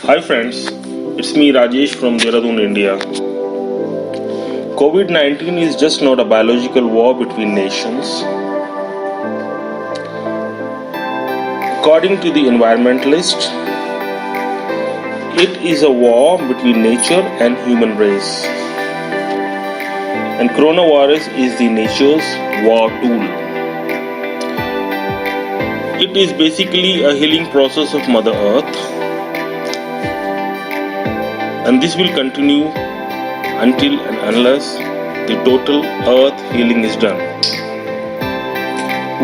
Hi friends, it's me Rajesh from Dehradun, India. COVID 19 is just not a biological war between nations. According to the environmentalist, it is a war between nature and human race. And coronavirus is the nature's war tool. It is basically a healing process of Mother Earth, and this will continue until and unless the total earth healing is done.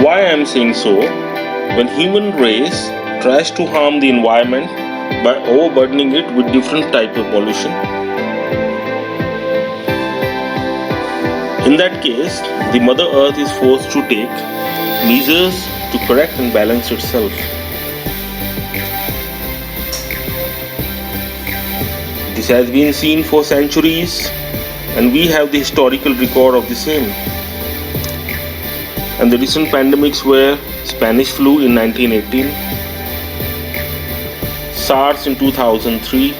Why I am saying so? When human race tries to harm the environment by overburdening it with different types of pollution, in that case, the Mother Earth is forced to take measures to correct and balance itself. This has been seen for centuries, and we have the historical record of the same. And the recent pandemics were Spanish flu in 1918, SARS in 2003,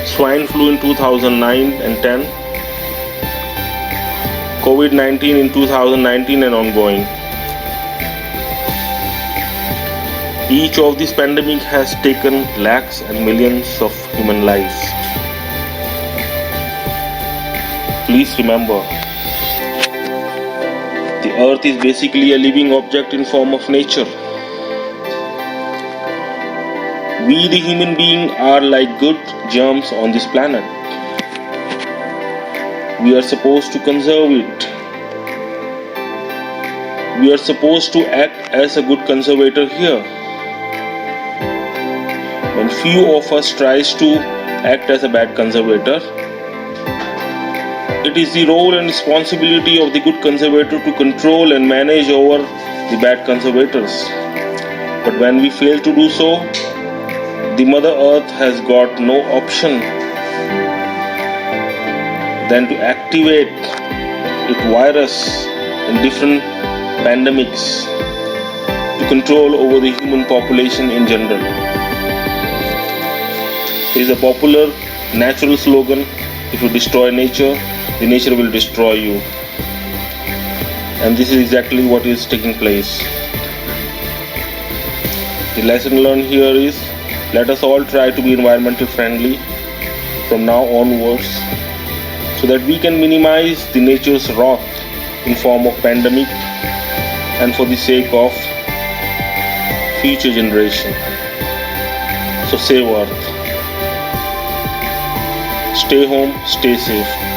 swine flu in 2009 and 10, COVID-19 in 2019 and ongoing. Each of these pandemics has taken lakhs and millions of human lives. Please remember, the earth is basically a living object in form of nature. We the human being are like good germs on this planet. We are supposed to conserve it. We are supposed to act as a good conservator here. When few of us tries to act as a bad conservator, it is the role and responsibility of the good conservator to control and manage over the bad conservators. But when we fail to do so, the Mother Earth has got no option than to activate its virus and different pandemics to control over the human population in general. It is a popular natural slogan: if you destroy nature, the nature will destroy you. And this is exactly what is taking place. The lesson learned here is, let us all try to be environmental friendly from now onwards, so that we can minimize the nature's wrath in form of pandemic and for the sake of future generation. So save Earth. Stay home, stay safe.